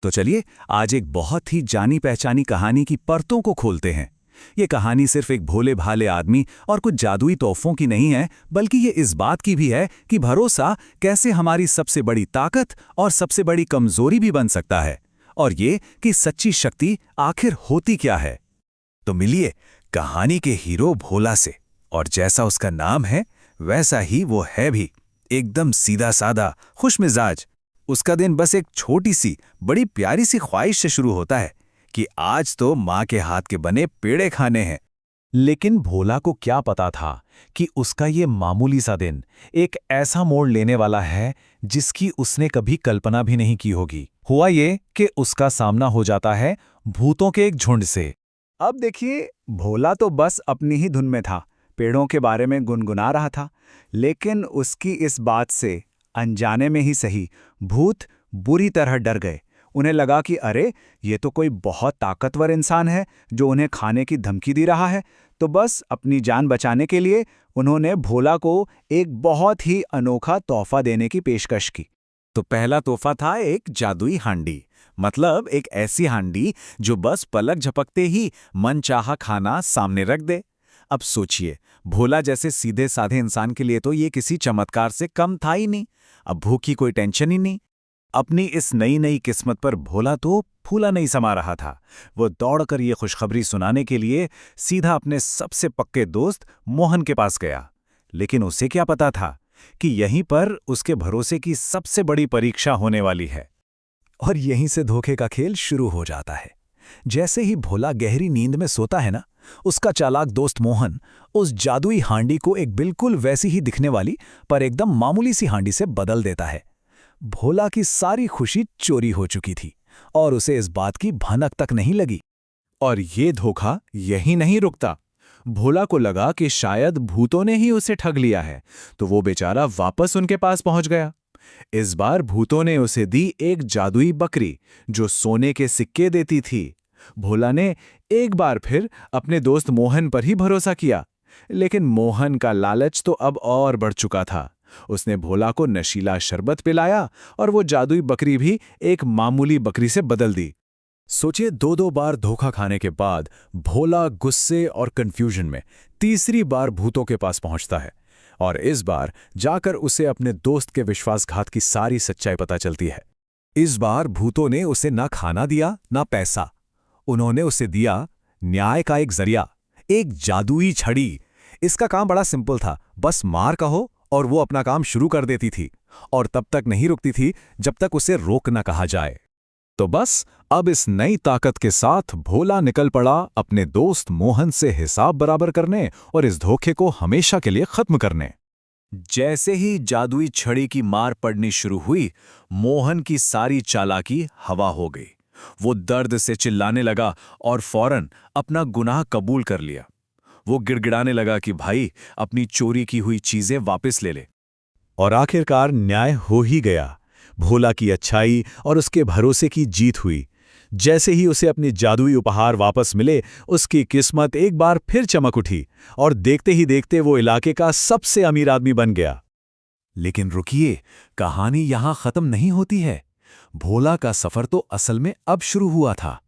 तो चलिए आज एक बहुत ही जानी पहचानी कहानी की परतों को खोलते हैं। ये कहानी सिर्फ एक भोले भाले आदमी और कुछ जादुई तोहफों की नहीं है, बल्कि ये इस बात की भी है कि भरोसा कैसे हमारी सबसे बड़ी ताकत और सबसे बड़ी कमजोरी भी बन सकता है, और ये कि सच्ची शक्ति आखिर होती क्या है। तो मिलिए कहानी के हीरो भोला से, और जैसा उसका नाम है वैसा ही वो है भी, एकदम सीधा साधा खुशमिजाज। उसका दिन बस एक छोटी सी बड़ी प्यारी सी ख्वाहिश से शुरू होता है कि आज तो माँ के हाथ के बने पेड़े खाने हैं। लेकिन भोला को क्या पता था कि उसका ये मामूली सा दिन एक ऐसा मोड़ लेने वाला है जिसकी उसने कभी कल्पना भी नहीं की होगी। हुआ ये कि उसका सामना हो जाता है भूतों के एक झुंड से। अब देखिए, भोला तो बस अपनी ही धुन में था, पेड़ों के बारे में गुनगुना रहा था। लेकिन उसकी इस बात से अनजाने में ही सही, भूत बुरी तरह डर गए। उन्हें लगा कि अरे, ये तो कोई बहुत ताकतवर इंसान है जो उन्हें खाने की धमकी दे रहा है। तो बस अपनी जान बचाने के लिए उन्होंने भोला को एक बहुत ही अनोखा तोहफा देने की पेशकश की। तो पहला तोहफा था एक जादुई हांडी, मतलब एक ऐसी हांडी जो बस पलक झपकते ही मनचाहा खाना सामने रख दे। अब सोचिए, भोला जैसे सीधे साधे इंसान के लिए तो ये किसी चमत्कार से कम था ही नहीं। अब भूख की कोई टेंशन ही नहीं। अपनी इस नई नई किस्मत पर भोला तो फूला नहीं समा रहा था। वो दौड़कर ये खुशखबरी सुनाने के लिए सीधा अपने सबसे पक्के दोस्त मोहन के पास गया। लेकिन उसे क्या पता था कि यहीं पर उसके भरोसे की सबसे बड़ी परीक्षा होने वाली है। और यहीं से धोखे का खेल शुरू हो जाता है। जैसे ही भोला गहरी नींद में सोता है ना, उसका चालाक दोस्त मोहन उस जादुई हांडी को एक बिल्कुल वैसी ही दिखने वाली पर एकदम मामूली सी हांडी से बदल देता है। भोला की सारी खुशी चोरी हो चुकी थी और उसे इस बात की भनक तक नहीं लगी। और ये धोखा यहीं नहीं रुकता। भोला को लगा कि शायद भूतों ने ही उसे ठग लिया है, तो वो बेचारा वापस उनके पास पहुंच गया। इस बार भूतों ने उसे दी एक जादुई बकरी जो सोने के सिक्के देती थी। भोला ने एक बार फिर अपने दोस्त मोहन पर ही भरोसा किया, लेकिन मोहन का लालच तो अब और बढ़ चुका था। उसने भोला को नशीला शरबत पिलाया और वो जादुई बकरी भी एक मामूली बकरी से बदल दी। सोचिए, दो बार धोखा खाने के बाद भोला गुस्से और कंफ्यूजन में तीसरी बार भूतों के पास पहुंचता है, और इस बार जाकर उसे अपने दोस्त के विश्वासघात की सारी सच्चाई पता चलती है। इस बार भूतों ने उसे ना खाना दिया ना पैसा, उन्होंने उसे दिया न्याय का एक जरिया, एक जादुई छड़ी। इसका काम बड़ा सिंपल था, बस मार कहो और वो अपना काम शुरू कर देती थी, और तब तक नहीं रुकती थी जब तक उसे रोक न कहा जाए। तो बस अब इस नई ताकत के साथ भोला निकल पड़ा अपने दोस्त मोहन से हिसाब बराबर करने और इस धोखे को हमेशा के लिए खत्म करने। जैसे ही जादुई छड़ी की मार पड़नी शुरू हुई, मोहन की सारी चालाकी हवा हो गई। वो दर्द से चिल्लाने लगा और फौरन अपना गुनाह कबूल कर लिया। वो गिड़गिड़ाने लगा कि भाई, अपनी चोरी की हुई चीजें वापस ले ले। और आखिरकार न्याय हो ही गया। भोला की अच्छाई और उसके भरोसे की जीत हुई। जैसे ही उसे अपने जादुई उपहार वापस मिले, उसकी किस्मत एक बार फिर चमक उठी और देखते ही देखते वो इलाके का सबसे अमीर आदमी बन गया। लेकिन रुकिए, कहानी यहां खत्म नहीं होती है। भोला का सफर तो असल में अब शुरू हुआ था।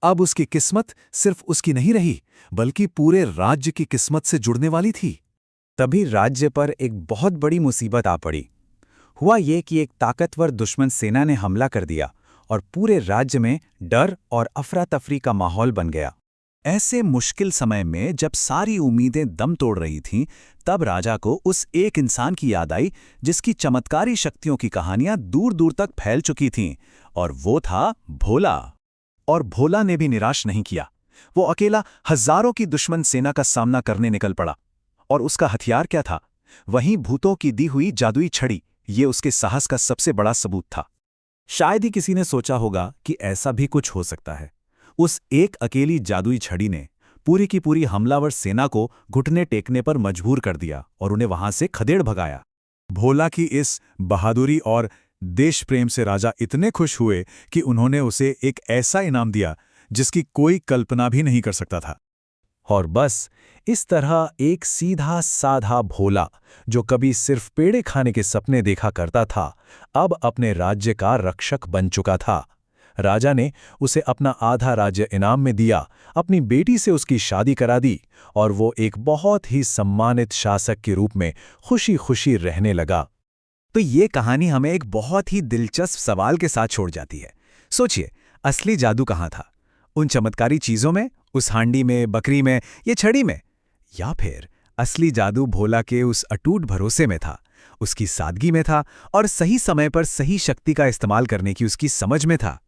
अब उसकी किस्मत सिर्फ उसकी नहीं रही, बल्कि पूरे राज्य की किस्मत से जुड़ने वाली थी। तभी राज्य पर एक बहुत बड़ी मुसीबत आ पड़ी। हुआ ये कि एक ताकतवर दुश्मन सेना ने हमला कर दिया और पूरे राज्य में डर और अफरा तफरी का माहौल बन गया। ऐसे मुश्किल समय में जब सारी उम्मीदें दम तोड़ रही थीं, तब राजा को उस एक इंसान की याद आई जिसकी चमत्कारी शक्तियों की कहानियां दूर दूर तक फैल चुकी थीं, और वो था भोला। और भोला ने भी निराश नहीं किया। वो अकेला हजारों की दुश्मन सेना का सामना करने निकल पड़ा। और उसका हथियार क्या था? वहीं भूतों की दी हुई जादुई छड़ी। ये उसके साहस का सबसे बड़ा सबूत था। शायद ही किसी ने सोचा होगा कि ऐसा भी कुछ हो सकता है। उस एक अकेली जादुई छड़ी ने पूरी की पूरी हमलावर सेना को घुटने टेकने पर मजबूर कर दिया और उन्हें वहां से खदेड़ भगाया। भोला की इस बहादुरी और देश प्रेम से राजा इतने खुश हुए कि उन्होंने उसे एक ऐसा इनाम दिया जिसकी कोई कल्पना भी नहीं कर सकता था। और बस इस तरह एक सीधा साधा भोला, जो कभी सिर्फ पेड़े खाने के सपने देखा करता था, अब अपने राज्य का रक्षक बन चुका था। राजा ने उसे अपना आधा राज्य इनाम में दिया, अपनी बेटी से उसकी शादी करा दी और वो एक बहुत ही सम्मानित शासक के रूप में खुशी खुशी रहने लगा। तो ये कहानी हमें एक बहुत ही दिलचस्प सवाल के साथ छोड़ जाती है। सोचिए, असली जादू कहाँ था? उन चमत्कारी चीजों में, उस हांडी में, बकरी में, ये छड़ी में? या फिर असली जादू भोला के उस अटूट भरोसे में था, उसकी सादगी में था और सही समय पर सही शक्ति का इस्तेमाल करने की उसकी समझ में था?